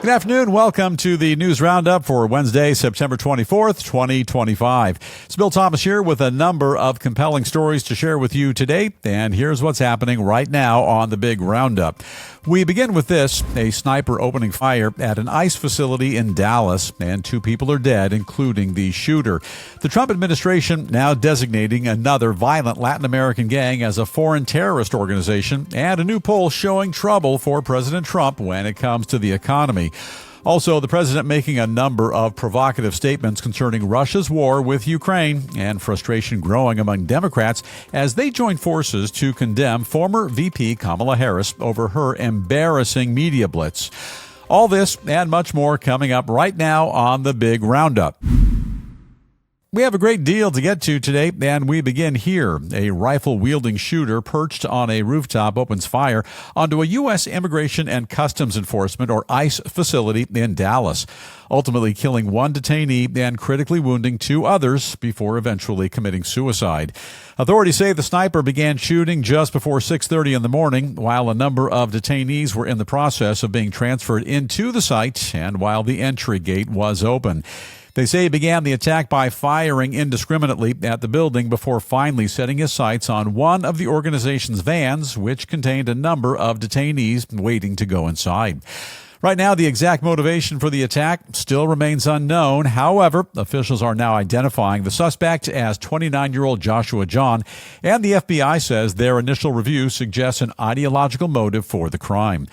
Good afternoon. Welcome to the News Roundup for Wednesday, September 24th, 2025. It's Bill Thomas here with a number of compelling stories to share with you today. And here's what's happening right now on the big Roundup. We begin with this, a sniper opening fire at an ICE facility in Dallas, and 2 people are dead, including the shooter. The Trump administration now designating another violent Latin American gang as a foreign terrorist organization, and a new poll showing trouble for President Trump when it comes to the economy. Also, the president making a number of provocative statements concerning Russia's war with Ukraine, and frustration growing among Democrats as they join forces to condemn former VP Kamala Harris over her embarrassing media blitz. All this and much more coming up right now on the big Roundup. We have a great deal to get to today, and we begin here. A rifle-wielding shooter perched on a rooftop opens fire onto a U.S. Immigration and Customs Enforcement, or ICE, facility in Dallas, ultimately killing 1 detainee and critically wounding 2 others before eventually committing suicide. Authorities say the sniper began shooting just before 6:30 in the morning, while a number of detainees were in the process of being transferred into the site and while the entry gate was open. They say he began the attack by firing indiscriminately at the building before finally setting his sights on one of the organization's vans, which contained a number of detainees waiting to go inside. Right now, the exact motivation for the attack still remains unknown. However, officials are now identifying the suspect as 29-year-old Joshua John, and the FBI says their initial review suggests an ideological motive for the crime.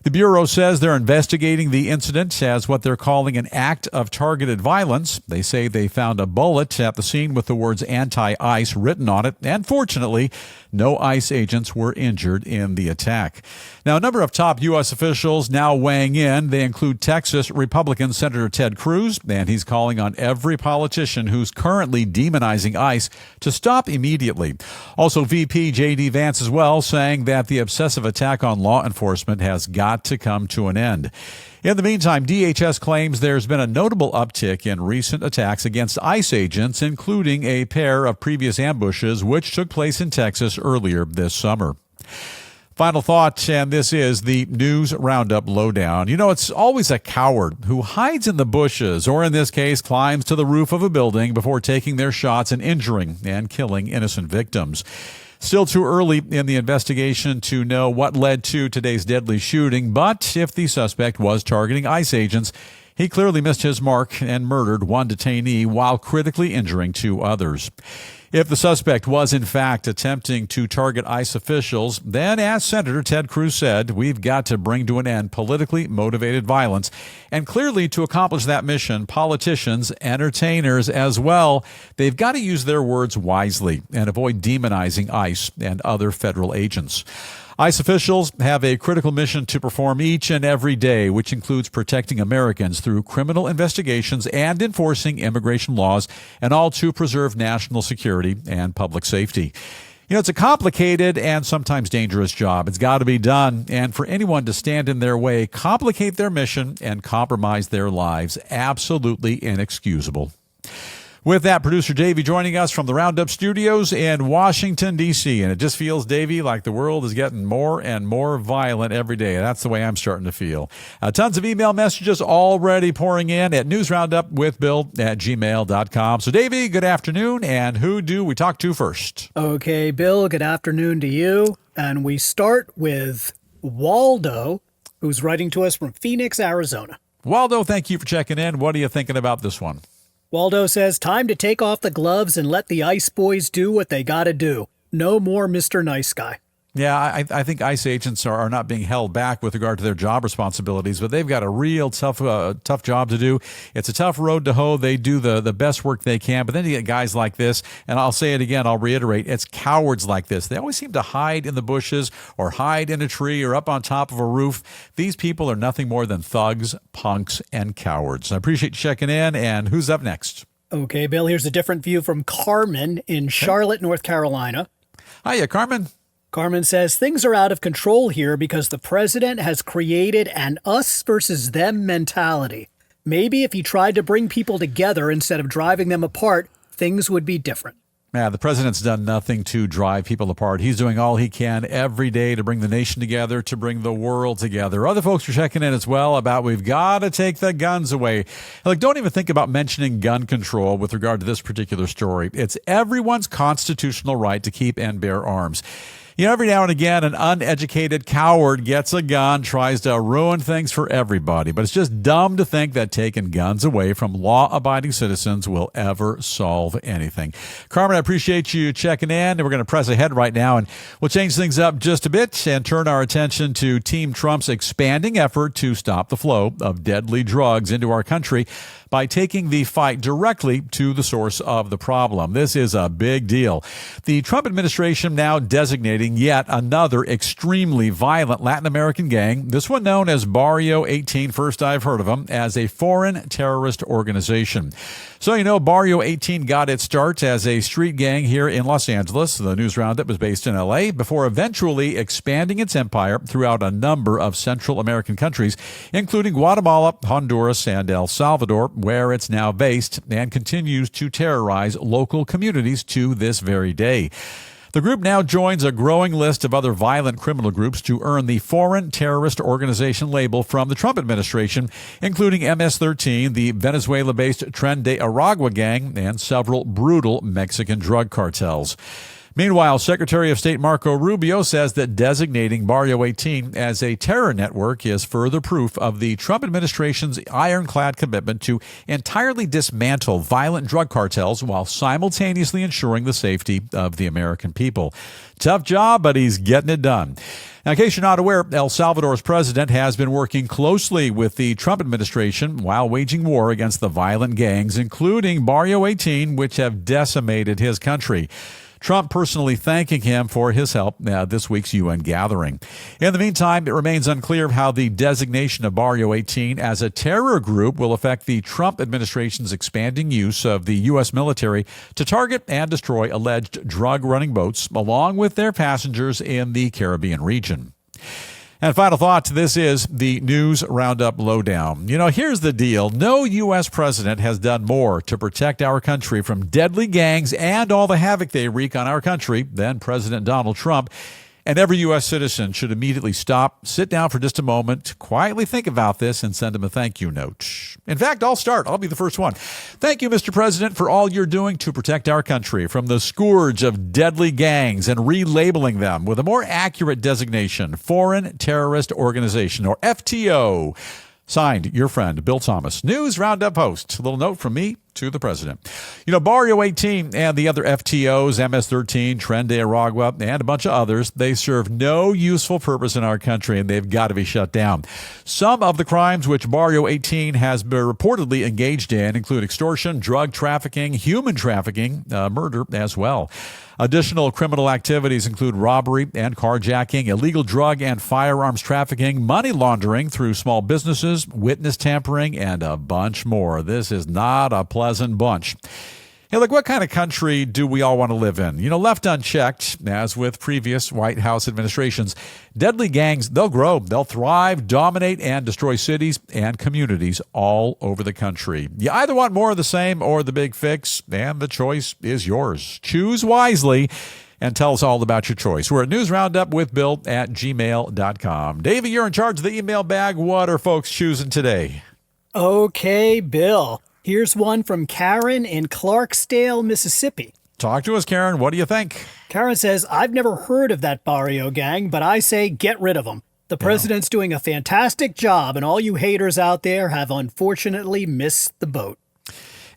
The Bureau says they're investigating the incident as what they're calling an act of targeted violence. They say they found a bullet at the scene with the words anti-ICE written on it, and fortunately, no ICE agents were injured in the attack. Now, a number of top U.S. officials now weighing in. They include Texas Republican Senator Ted Cruz, and he's calling on every politician who's currently demonizing ICE to stop immediately. Also, VP J.D. Vance as well, saying that the obsessive attack on law enforcement has got to come to an end. In the meantime, DHS claims there's been a notable uptick in recent attacks against ICE agents, including a pair of previous ambushes which took place in Texas earlier this summer. Final thought, and this is the News Roundup Lowdown. You know, it's always a coward who hides in the bushes, or in this case, climbs to the roof of a building before taking their shots and injuring and killing innocent victims. Still too early in the investigation to know what led to today's deadly shooting, but if the suspect was targeting ICE agents, he clearly missed his mark and murdered 1 detainee while critically injuring 2 others. If the suspect was in fact attempting to target ICE officials, then as Senator Ted Cruz said, we've got to bring to an end politically motivated violence. And clearly to accomplish that mission, politicians, entertainers as well, they've got to use their words wisely and avoid demonizing ICE and other federal agents. ICE officials have a critical mission to perform each and every day, which includes protecting Americans through criminal investigations and enforcing immigration laws, and all to preserve national security and public safety. You know, it's a complicated and sometimes dangerous job. It's got to be done. And for anyone to stand in their way, complicate their mission, and compromise their lives, absolutely inexcusable. With that, producer Davey joining us from the Roundup Studios in Washington, D.C. And it just feels, Davey, like the world is getting more and more violent every day. That's the way I'm starting to feel. Tons of email messages already pouring in at newsroundupwithbill@gmail.com. So, Davey, good afternoon. And who do we talk to first? Okay, Bill, good afternoon to you. And we start with Waldo, who's writing to us from Phoenix, Arizona. Waldo, thank you for checking in. What are you thinking about this one? Waldo says, time to take off the gloves and let the ICE boys do what they gotta do. No more Mr. Nice Guy. Yeah, I think ICE agents are not being held back with regard to their job responsibilities, but they've got a real tough job to do. It's a tough road to hoe. They do the best work they can, but then you get guys like this, and I'll say it again, I'll reiterate, it's cowards like this. They always seem to hide in the bushes or hide in a tree or up on top of a roof. These people are nothing more than thugs, punks, and cowards. I appreciate you checking in, and who's up next? Okay, Bill, here's a different view from Carmen in Charlotte, North Carolina. Hiya, Carmen. Carmen says, things are out of control here because the president has created an us versus them mentality. Maybe if he tried to bring people together instead of driving them apart, things would be different. Yeah, the president's done nothing to drive people apart. He's doing all he can every day to bring the nation together, to bring the world together. Other folks are checking in as well about we've got to take the guns away. Like, don't even think about mentioning gun control with regard to this particular story. It's everyone's constitutional right to keep and bear arms. You know, every now and again, an uneducated coward gets a gun, tries to ruin things for everybody. But it's just dumb to think that taking guns away from law-abiding citizens will ever solve anything. Carmen, I appreciate you checking in. And we're going to press ahead right now, and we'll change things up just a bit and turn our attention to Team Trump's expanding effort to stop the flow of deadly drugs into our country by taking the fight directly to the source of the problem. This is a big deal. The Trump administration now designating yet another extremely violent Latin American gang, this one known as Barrio 18, first I've heard of them, as a foreign terrorist organization. So, you know, Barrio 18 got its start as a street gang here in Los Angeles. The News Roundup was based in L.A. before eventually expanding its empire throughout a number of Central American countries, including Guatemala, Honduras, and El Salvador, where it's now based and continues to terrorize local communities to this very day. The group now joins a growing list of other violent criminal groups to earn the Foreign Terrorist Organization label from the Trump administration, including MS-13, the Venezuela-based Tren de Aragua gang, and several brutal Mexican drug cartels. Meanwhile, Secretary of State Marco Rubio says that designating Barrio 18 as a terror network is further proof of the Trump administration's ironclad commitment to entirely dismantle violent drug cartels while simultaneously ensuring the safety of the American people. Tough job, but he's getting it done. Now, in case you're not aware, El Salvador's president has been working closely with the Trump administration while waging war against the violent gangs, including Barrio 18, which have decimated his country. Trump personally thanking him for his help at this week's UN gathering. In the meantime, it remains unclear how the designation of Barrio 18 as a terror group will affect the Trump administration's expanding use of the U.S. military to target and destroy alleged drug-running boats, along with their passengers in the Caribbean region. And final thought, this is the News Roundup Lowdown. You know, here's the deal. No U.S. president has done more to protect our country from deadly gangs and all the havoc they wreak on our country than President Donald Trump. And every U.S. citizen should immediately stop, sit down for just a moment, quietly think about this, and send him a thank you note. In fact, I'll start. I'll be the first one. Thank you, Mr. President, for all you're doing to protect our country from the scourge of deadly gangs and relabeling them with a more accurate designation, Foreign Terrorist Organization, or FTO. Signed, your friend, Bill Thomas, News Roundup host. A little note from me to the president. You know, Barrio 18 and the other FTOs, MS-13, Tren de Aragua, and a bunch of others, they serve no useful purpose in our country, and they've got to be shut down. Some of the crimes which Barrio 18 has been reportedly engaged in include extortion, drug trafficking, human trafficking, murder as well. Additional criminal activities include robbery and carjacking, illegal drug and firearms trafficking, money laundering through small businesses, witness tampering, and a bunch more. This is not a pleasant bunch. Hey, look, what kind of country do we all want to live in? You know, left unchecked, as with previous White House administrations, deadly gangs, they'll grow, they'll thrive, dominate, and destroy cities and communities all over the country. You either want more of the same or the big fix, and the choice is yours. Choose wisely and tell us all about your choice. We're at newsroundupwithbill@gmail.com. Davey, you're in charge of the email bag. What are folks choosing today? Okay, Bill. Here's one from Karen in Clarksdale, Mississippi. Talk to us, Karen. What do you think? Karen says, I've never heard of that Barrio gang, but I say get rid of them. The president's doing a fantastic job, and all you haters out there have unfortunately missed the boat.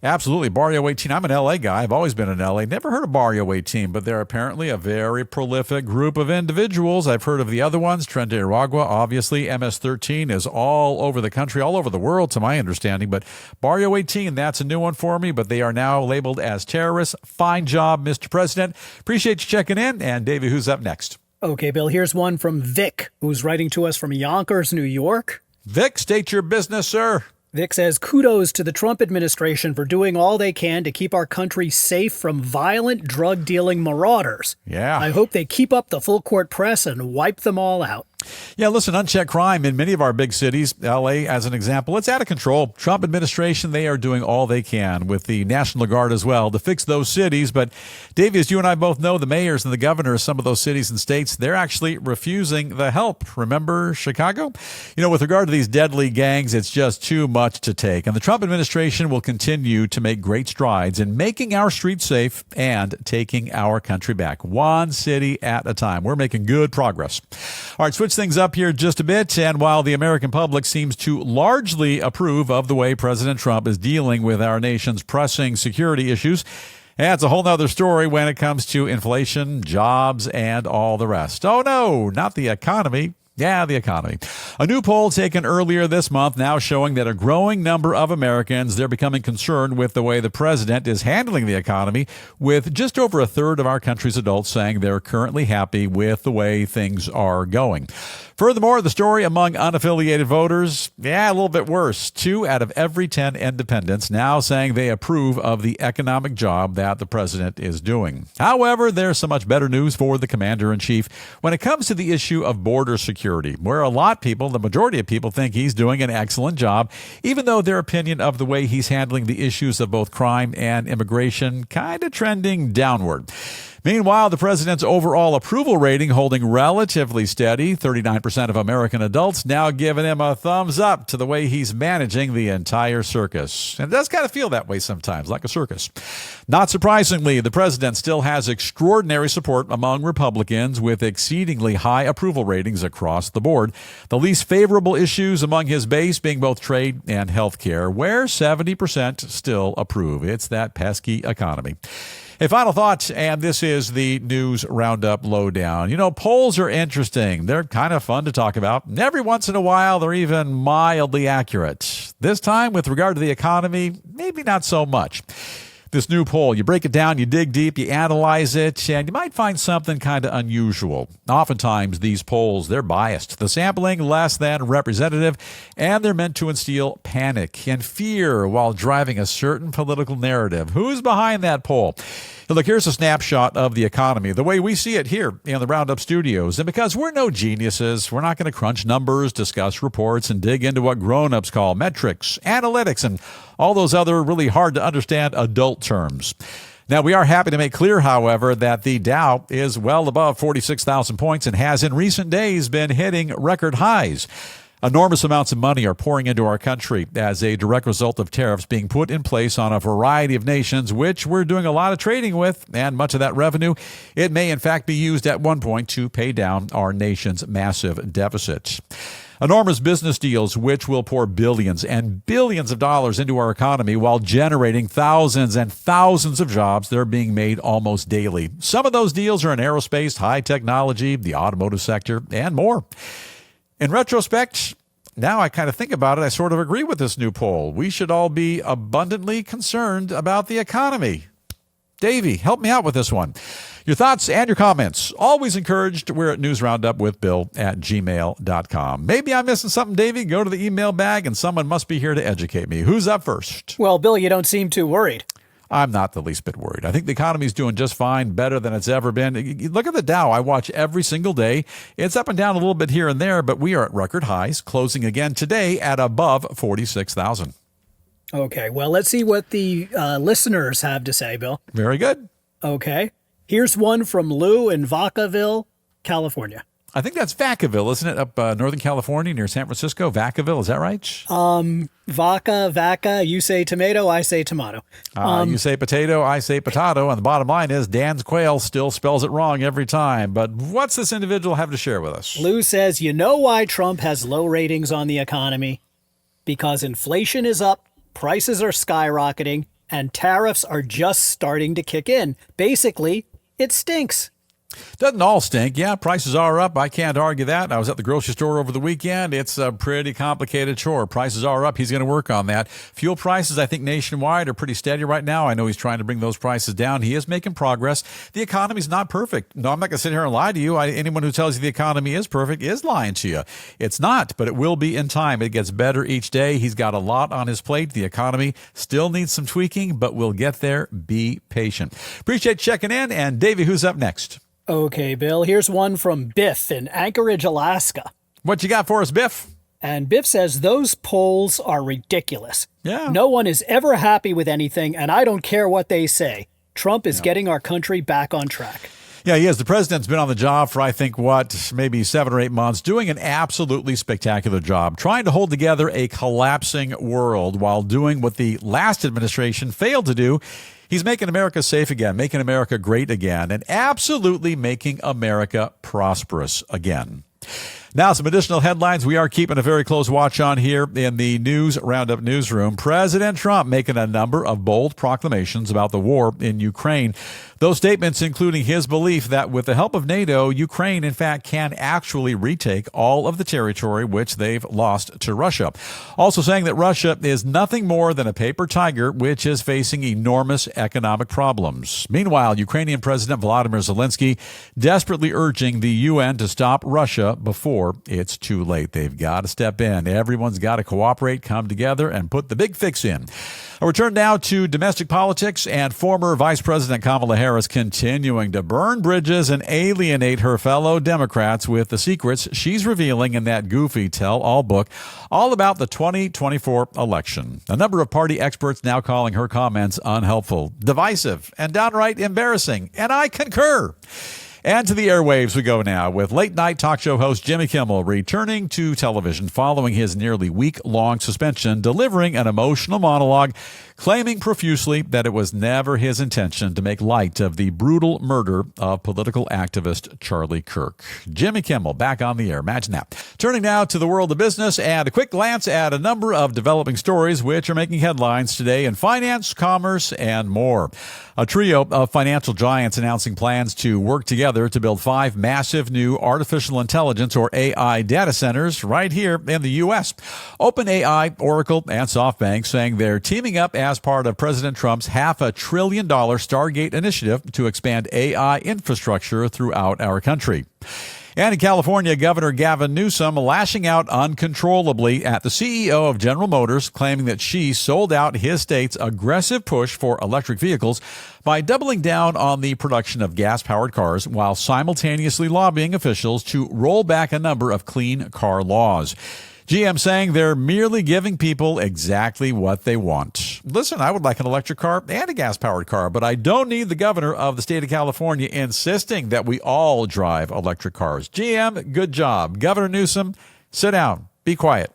Absolutely. Barrio 18. I'm an L.A. guy. I've always been in L.A. Never heard of Barrio 18, but they're apparently a very prolific group of individuals. I've heard of the other ones. Tren de Aragua, obviously. MS-13 is all over the country, all over the world, to my understanding. But Barrio 18, that's a new one for me, but they are now labeled as terrorists. Fine job, Mr. President. Appreciate you checking in. And Davey, who's up next? Okay, Bill, here's one from Vic, who's writing to us from Yonkers, New York. Vic, state your business, sir. Vic says, kudos to the Trump administration for doing all they can to keep our country safe from violent drug-dealing marauders. Yeah. I hope they keep up the full-court press and wipe them all out. Yeah, listen, unchecked crime in many of our big cities, L.A. as an example, it's out of control. Trump administration, they are doing all they can with the National Guard as well to fix those cities. But, Davey, as you and I both know, the mayors and the governors of some of those cities and states, they're actually refusing the help. Remember Chicago? With regard to these deadly gangs, it's just too much to take. And the Trump administration will continue to make great strides in making our streets safe and taking our country back, one city at a time. We're making good progress. All right, switch things up here just a bit. And while the American public seems to largely approve of the way President Trump is dealing with our nation's pressing security issues, it's a whole nother story when it comes to inflation, jobs, and all the rest. Oh, no, not the economy. Yeah, the economy. A new poll taken earlier this month now showing that a growing number of Americans, they're becoming concerned with the way the president is handling the economy, with just over a third of our country's adults saying they're currently happy with the way things are going. Furthermore, the story among unaffiliated voters, a little bit worse. 2 out of every 10 independents now saying they approve of the economic job that the president is doing. However, there's so much better news for the commander-in-chief when it comes to the issue of border security, where a lot of people, the majority of people, think he's doing an excellent job, even though their opinion of the way he's handling the issues of both crime and immigration kind of trending downward. Meanwhile, the president's overall approval rating holding relatively steady, 39% of American adults now giving him a thumbs up to the way he's managing the entire circus. And it does kind of feel that way sometimes, like a circus. Not surprisingly, the president still has extraordinary support among Republicans with exceedingly high approval ratings across the board. The least favorable issues among his base being both trade and health care, where 70% still approve. It's that pesky economy. A final thought, and this is the News Roundup Lowdown. Polls are interesting. They're kind of fun to talk about. And every once in a while, they're even mildly accurate. This time, with regard to the economy, maybe not so much. This new poll, you break it down, you dig deep, you analyze it, and you might find something kind of unusual. Oftentimes, these polls, they're biased. The sampling less than representative, and they're meant to instill panic and fear while driving a certain political narrative. Who's behind that poll? Look, here's a snapshot of the economy, the way we see it here in the Roundup studios. And because we're no geniuses, we're not going to crunch numbers, discuss reports, and dig into what grown-ups call metrics, analytics, and all those other really hard-to-understand adult terms. Now, we are happy to make clear, however, that the Dow is well above 46,000 points and has in recent days been hitting record highs. Enormous amounts of money are pouring into our country as a direct result of tariffs being put in place on a variety of nations, which we're doing a lot of trading with, and much of that revenue, it may in fact be used at one point to pay down our nation's massive deficit. Enormous business deals which will pour billions and billions of dollars into our economy while generating thousands and thousands of jobs that are being made almost daily. Some of those deals are in aerospace, high technology, the automotive sector, and more. In retrospect, now I kind of think about it, I sort of agree with this new poll. We should all be abundantly concerned about the economy. Davey, help me out with this one. Your thoughts and your comments, always encouraged. We're at newsroundupwithbill@gmail.com. Maybe I'm missing something, Davey. Go to the email bag and someone must be here to educate me. Who's up first? Well, Bill, you don't seem too worried. I'm not the least bit worried. I think the economy's doing just fine, better than it's ever been. Look at the Dow. I watch every single day. It's up and down a little bit here and there, but we are at record highs, closing again today at above 46,000. Okay, well, let's see what the listeners have to say, Bill. Very good. Okay. Here's one from Lou in Vacaville, California. I think that's Vacaville, isn't it? Up Northern California near San Francisco. Vacaville, is that right? Vaca, you say tomato, I say tomato. You say potato, I say potato. And the bottom line is Dan's Quail still spells it wrong every time. But what's this individual have to share with us? Lou says, you know why Trump has low ratings on the economy? Because inflation is up, prices are skyrocketing, and tariffs are just starting to kick in. Basically, it stinks. Doesn't all stink. Yeah, prices are up. I can't argue that. I was at the grocery store over the weekend. It's a pretty complicated chore. Prices are up. He's going to work on that. Fuel prices, I think, nationwide are pretty steady right now. I know he's trying to bring those prices down. He is making progress. The economy's not perfect. No, I'm not going to sit here and lie to you. Anyone who tells you the economy is perfect is lying to you. It's not, but it will be in time. It gets better each day. He's got a lot on his plate. The economy still needs some tweaking, but we'll get there. Be patient. Appreciate checking in. And Davey, who's up next? Okay, Bill, here's one from Biff in Anchorage, Alaska. What you got for us, Biff? And Biff says, those polls are ridiculous. Yeah. No one is ever happy with anything, and I don't care what they say. Trump is getting our country back on track. Yeah, he is. The president's been on the job for, I think, maybe 7 or 8 months, doing an absolutely spectacular job, trying to hold together a collapsing world while doing what the last administration failed to do. He's making America safe again, making America great again, and absolutely making America prosperous again. Now, some additional headlines we are keeping a very close watch on here in the News Roundup newsroom. President Trump making a number of bold proclamations about the war in Ukraine. Those statements including his belief that with the help of NATO, Ukraine, in fact, can actually retake all of the territory which they've lost to Russia. Also saying that Russia is nothing more than a paper tiger which is facing enormous economic problems. Meanwhile, Ukrainian President Volodymyr Zelensky desperately urging the UN to stop Russia before it's too late. They've got to step in. Everyone's got to cooperate, come together, and put the big fix in. A return now to domestic politics and former Vice President Kamala Harris continuing to burn bridges and alienate her fellow Democrats with the secrets she's revealing in that goofy tell-all book all about the 2024 election. A number of party experts now calling her comments unhelpful, divisive, and downright embarrassing, and I concur. And to the airwaves we go now with late-night talk show host Jimmy Kimmel returning to television following his nearly week-long suspension, delivering an emotional monologue, claiming profusely that it was never his intention to make light of the brutal murder of political activist Charlie Kirk. Jimmy Kimmel back on the air. Imagine that. Turning now to the world of business and a quick glance at a number of developing stories which are making headlines today in finance, commerce, and more. A trio of financial giants announcing plans to work together to build 5 massive new artificial intelligence or AI data centers right here in the U.S. OpenAI, Oracle, and SoftBank saying they're teaming up as part of President Trump's $500 billion Stargate initiative to expand AI infrastructure throughout our country. And in California, Governor Gavin Newsom lashing out uncontrollably at the CEO of General Motors, claiming that she sold out his state's aggressive push for electric vehicles by doubling down on the production of gas-powered cars while simultaneously lobbying officials to roll back a number of clean car laws. GM saying they're merely giving people exactly what they want. Listen, I would like an electric car and a gas-powered car, but I don't need the governor of the state of California insisting that we all drive electric cars. GM, good job. Governor Newsom, sit down. Be quiet.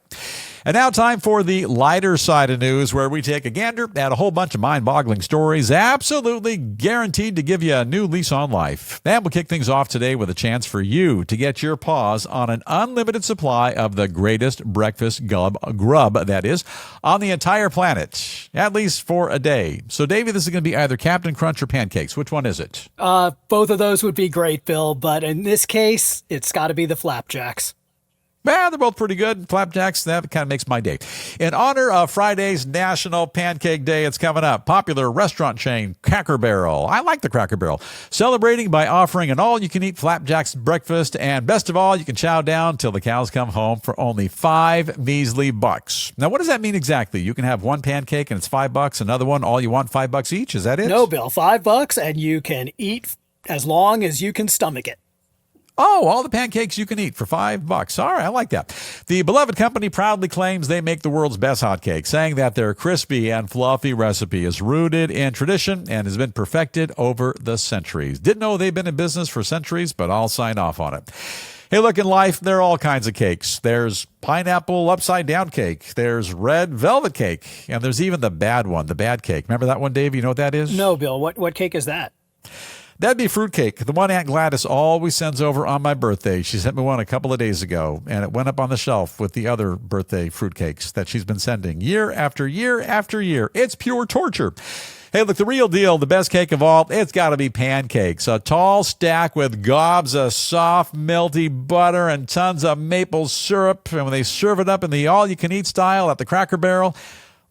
And now time for the lighter side of news, where we take a gander at a whole bunch of mind-boggling stories, absolutely guaranteed to give you a new lease on life. And we'll kick things off today with a chance for you to get your paws on an unlimited supply of the greatest breakfast grub, that is, on the entire planet, at least for a day. So, Davey, this is going to be either Captain Crunch or pancakes. Which one is it? Both of those would be great, Bill, but in this case, it's got to be the flapjacks. Well, they're both pretty good. Flapjacks, that kind of makes my day. In honor of Friday's National Pancake Day, it's coming up. Popular restaurant chain Cracker Barrel. I like the Cracker Barrel. Celebrating by offering an all-you-can-eat flapjacks breakfast. And best of all, you can chow down till the cows come home for only $5 measly bucks. Now, what does that mean exactly? You can have one pancake and it's $5. Another one, all you want, $5 each. Is that it? No, Bill, $5 and you can eat as long as you can stomach it. Oh, all the pancakes you can eat for $5. All right, I like that. The beloved company proudly claims they make the world's best hotcakes, saying that their crispy and fluffy recipe is rooted in tradition and has been perfected over the centuries. Didn't know they've been in business for centuries, but I'll sign off on it. Hey, look, in life, there are all kinds of cakes. There's pineapple upside-down cake. There's red velvet cake. And there's even the bad one, the bad cake. Remember that one, Dave? You know what that is? No, Bill. What cake is that? That'd be fruitcake, the one Aunt Gladys always sends over on my birthday. She sent me one a couple of days ago, and it went up on the shelf with the other birthday fruitcakes that she's been sending year after year after year. It's pure torture. Hey, look, the real deal, the best cake of all, it's got to be pancakes. A tall stack with gobs of soft, melty butter and tons of maple syrup. And when they serve it up in the all-you-can-eat style at the Cracker Barrel,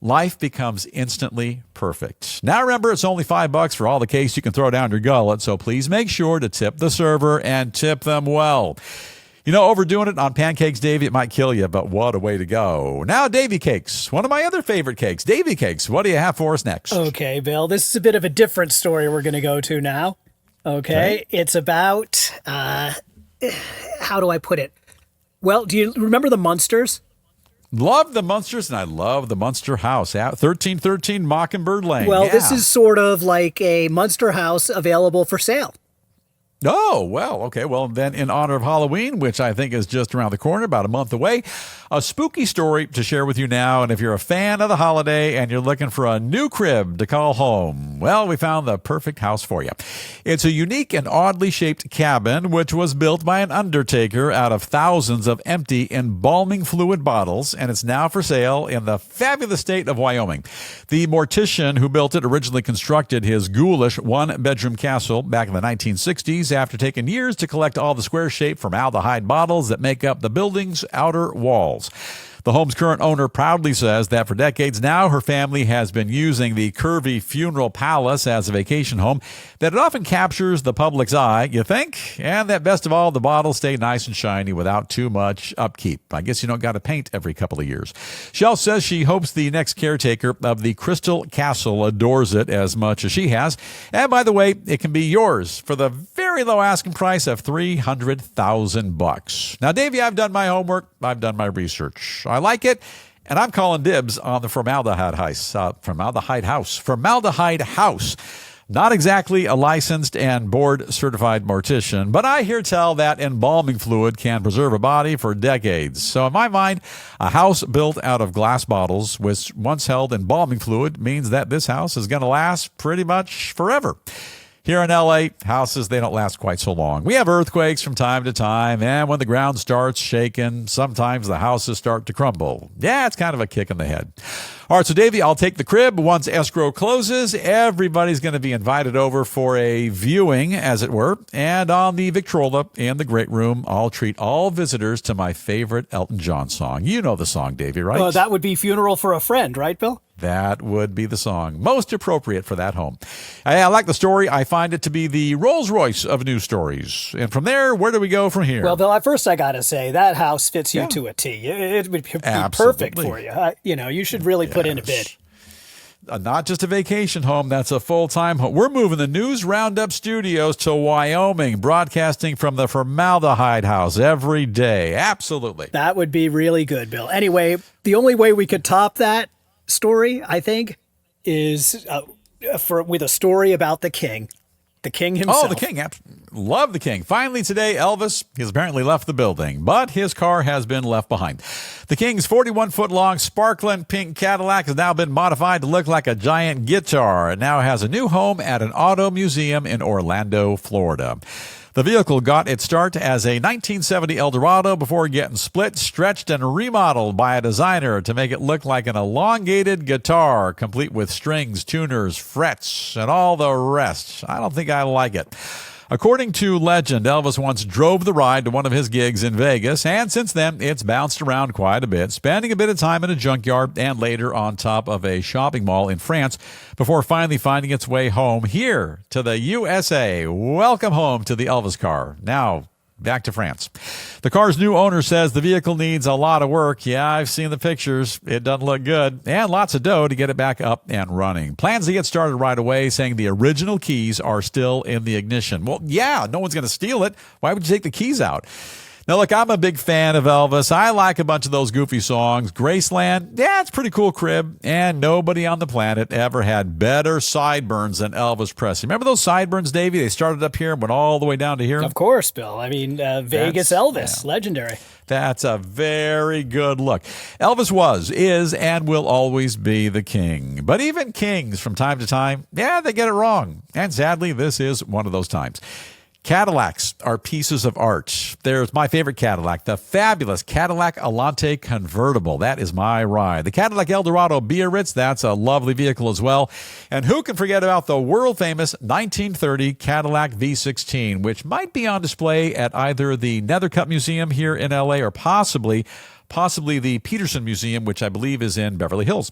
life becomes instantly perfect. Now remember, it's only $5 for all the cakes you can throw down your gullet, so please make sure to tip the server and tip them well. You know, overdoing it on pancakes, Davy, it might kill you, but what a way to go. Now, Davy Cakes, one of my other favorite cakes. Davy Cakes, what do you have for us next? Okay, Bill, this is a bit of a different story we're going to go to now. Okay. It's about, how do I put it? Well, do you remember the Munsters? Love the Munsters, and I love the Munster house at 1313 Mockingbird Lane. Well, this is sort of like a Munster house available for sale. Oh, well, okay. Well, then in honor of Halloween, which I think is just around the corner, about a month away, a spooky story to share with you now. And if you're a fan of the holiday and you're looking for a new crib to call home, well, we found the perfect house for you. It's a unique and oddly shaped cabin, which was built by an undertaker out of thousands of empty embalming fluid bottles, and it's now for sale in the fabulous state of Wyoming. The mortician who built it originally constructed his ghoulish one-bedroom castle back in the 1960s after taking years to collect all the square-shaped formaldehyde bottles that make up the building's outer walls. The home's current owner proudly says that for decades now, her family has been using the curvy funeral palace as a vacation home, that it often captures the public's eye, you think, and that best of all, the bottles stay nice and shiny without too much upkeep. I guess you don't got to paint every couple of years. She also says she hopes the next caretaker of the Crystal Castle adores it as much as she has. And by the way, it can be yours for the very low asking price of $300,000. Now, Davey, I've done my homework. I've done my research. I like it, and I'm calling dibs on the Formaldehyde House. Not exactly a licensed and board-certified mortician, but I hear tell that embalming fluid can preserve a body for decades. So in my mind, a house built out of glass bottles, which once held embalming fluid, means that this house is going to last pretty much forever. Here in L.A., houses, they don't last quite so long. We have earthquakes from time to time, and when the ground starts shaking, sometimes the houses start to crumble. Yeah, it's kind of a kick in the head. All right, so Davey, I'll take the crib. Once escrow closes, everybody's going to be invited over for a viewing, as it were. And on the Victrola in the Great Room, I'll treat all visitors to my favorite Elton John song. You know the song, Davey, right? Oh, that would be Funeral for a Friend, right, Bill? That would be the song. Most appropriate for that home. I like the story. I find it to be the Rolls-Royce of news stories. And from there, where do we go from here? Well, Bill, at first I got to say, that house fits you to a T. It would be perfect for you. You should really put in a bid. Not just a vacation home, that's a full-time home. We're moving the News Roundup studios to Wyoming, broadcasting from the Formaldehyde House every day. Absolutely. That would be really good, Bill. Anyway, the only way we could top that story, I think, is with a story about the king. The king himself. Oh, the king. Love the king. Finally today, Elvis has apparently left the building, but his car has been left behind. The king's 41-foot-long sparkling pink Cadillac has now been modified to look like a giant guitar. It now has a new home at an auto museum in Orlando, Florida. The vehicle got its start as a 1970 Eldorado before getting split, stretched, and remodeled by a designer to make it look like an elongated guitar, complete with strings, tuners, frets, and all the rest. I don't think I like it. According to legend, Elvis once drove the ride to one of his gigs in Vegas, and since then, it's bounced around quite a bit, spending a bit of time in a junkyard and later on top of a shopping mall in France before finally finding its way home here to the USA. Welcome home to the Elvis car. Now, back to France. The car's new owner says the vehicle needs a lot of work. Yeah, I've seen the pictures. It doesn't look good. And lots of dough to get it back up and running. Plans to get started right away, saying the original keys are still in the ignition. Well, yeah, no one's going to steal it. Why would you take the keys out? Now, look, I'm a big fan of Elvis. I like a bunch of those goofy songs. Graceland, yeah, it's a pretty cool crib. And nobody on the planet ever had better sideburns than Elvis Presley. Remember those sideburns, Davey? They started up here and went all the way down to here. Of course, Bill. I mean, Vegas Elvis, legendary. That's a very good look. Elvis was, is, and will always be the king. But even kings, from time to time, yeah, they get it wrong. And sadly, this is one of those times. Cadillacs are pieces of art. There's my favorite Cadillac, the fabulous Cadillac Alante convertible. That is my ride. The Cadillac Eldorado Biarritz, that's a lovely vehicle as well. And who can forget about the world-famous 1930 Cadillac V16, which might be on display at either the Nethercutt Museum here in L.A. or possibly possibly the Peterson Museum, which I believe is in Beverly Hills.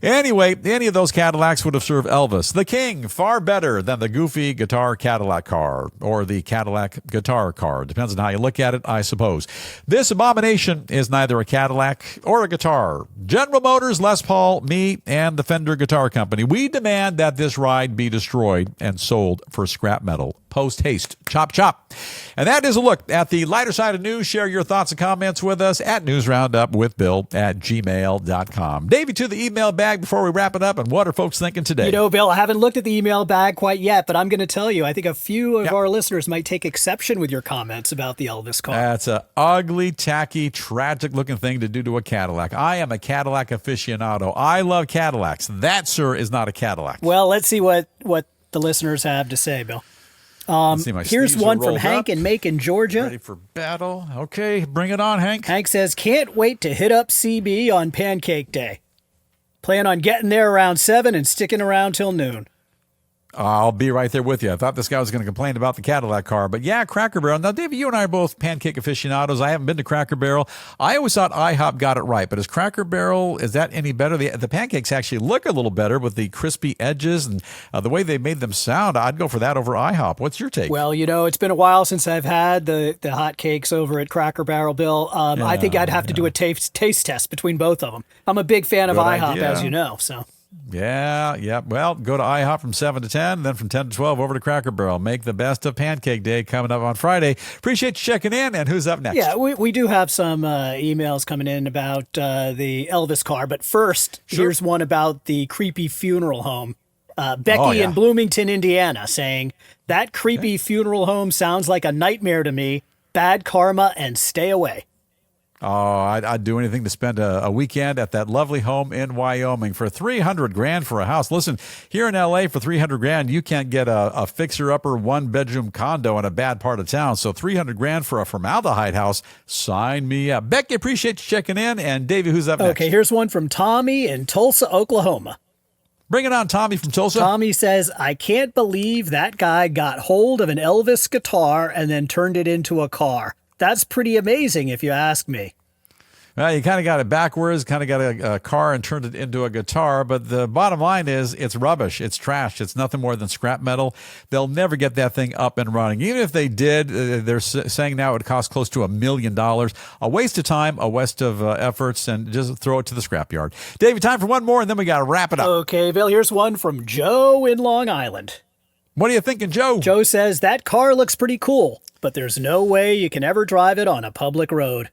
Anyway, any of those Cadillacs would have served Elvis, the king, far better than the goofy guitar Cadillac car or the Cadillac guitar car. Depends on how you look at it, I suppose. This abomination is neither a Cadillac or a guitar. General Motors, Les Paul, me, and the Fender Guitar Company, we demand that this ride be destroyed and sold for scrap metal. Post haste. Chop, chop. And that is a look at the lighter side of news. Share your thoughts and comments with us at newsroundupwithbill@gmail.com. Davey, to the email bag before we wrap it up. And what are folks thinking today? You know, Bill, I haven't looked at the email bag quite yet, but I'm going to tell you, I think a few of our listeners might take exception with your comments about the Elvis car. That's an ugly, tacky, tragic-looking thing to do to a Cadillac. I am a Cadillac aficionado. I love Cadillacs. That, sir, is not a Cadillac. Well, let's see what the listeners have to say, Bill. Here's one from Hank in Macon, Georgia. Ready for battle? Okay, bring it on, Hank. Hank says, can't wait to hit up CB on Pancake Day. Plan on getting there around 7 and sticking around till noon. I'll be right there with you. I thought this guy was going to complain about the Cadillac car, but yeah, Cracker Barrel. Now, David, you and I are both pancake aficionados. I haven't been to Cracker Barrel. I always thought IHOP got it right, but is Cracker Barrel, is that any better? The pancakes actually look a little better with the crispy edges and the way they made them sound. I'd go for that over IHOP. What's your take? Well, you know, it's been a while since I've had the hot cakes over at Cracker Barrel, Bill. I think I'd have to do a taste test between both of them. I'm a big fan of IHOP, as you know, so... Yeah. Well, go to IHOP from 7 to 10, then from 10 to 12 over to Cracker Barrel. Make the best of Pancake Day coming up on Friday. Appreciate you checking in, and who's up next? Yeah, we do have some emails coming in about the Elvis car, but first, here's one about the creepy funeral home. Becky in Bloomington, Indiana, saying, that creepy funeral home sounds like a nightmare to me. Bad karma and stay away. Oh, I'd do anything to spend a weekend at that lovely home in Wyoming for $300,000 for a house. Listen, here in LA for $300,000, you can't get a fixer-upper one-bedroom condo in a bad part of town. So $300,000 for a formaldehyde house, sign me up. Becky, appreciate you checking in. And Davey, who's up next? Okay, here's one from Tommy in Tulsa, Oklahoma. Bring it on, Tommy from Tulsa. Tommy says, I can't believe that guy got hold of an Elvis guitar and then turned it into a car. That's pretty amazing, if you ask me. Well, you kind of got it backwards, kind of got a car and turned it into a guitar. But the bottom line is it's rubbish. It's trash. It's nothing more than scrap metal. They'll never get that thing up and running. Even if they did, they're saying now it would cost close to $1 million. A waste of time, a waste of efforts, and just throw it to the scrapyard. David, time for one more, and then we got to wrap it up. Okay, Bill, here's one from Joe in Long Island. What are you thinking, Joe? Joe says, that car looks pretty cool, but there's no way you can ever drive it on a public road.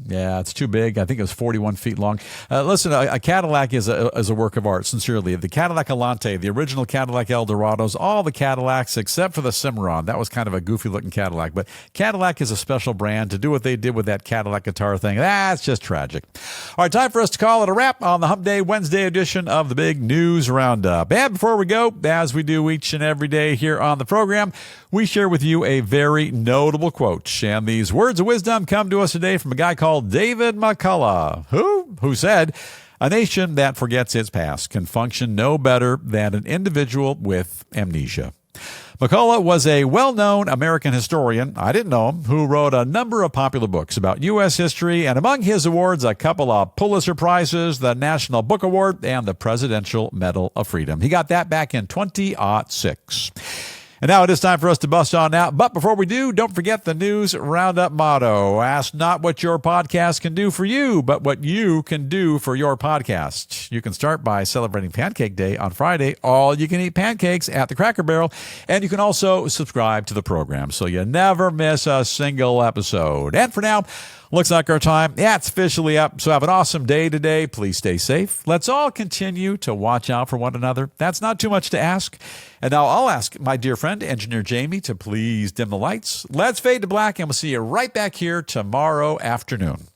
Yeah, it's too big. I think it was 41 feet long. Listen, a Cadillac is a work of art, sincerely. The Cadillac Alante, the original Cadillac Eldorados, all the Cadillacs except for the Cimarron. That was kind of a goofy-looking Cadillac. But Cadillac is a special brand. To do what they did with that Cadillac guitar thing, that's just tragic. All right, time for us to call it a wrap on the Hump Day Wednesday edition of the Big News Roundup. And before we go, as we do each and every day here on the program, we share with you a very notable quote. And these words of wisdom come to us today from a guy called David McCullough, who said, a nation that forgets its past can function no better than an individual with amnesia. McCullough was a well-known American historian, I didn't know him, who wrote a number of popular books about U.S. history, and among his awards, a couple of Pulitzer Prizes, the National Book Award, and the Presidential Medal of Freedom. He got that back in 2006. And now it is time for us to bust on out. But before we do, don't forget the News Roundup motto. Ask not what your podcast can do for you, but what you can do for your podcast. You can start by celebrating Pancake Day on Friday. All you can eat pancakes at the Cracker Barrel. And you can also subscribe to the program so you never miss a single episode. And for now, looks like our time, it's officially up. So have an awesome day today. Please stay safe. Let's all continue to watch out for one another. That's not too much to ask. And now I'll ask my dear friend, Engineer Jamie, to please dim the lights. Let's fade to black, and we'll see you right back here tomorrow afternoon.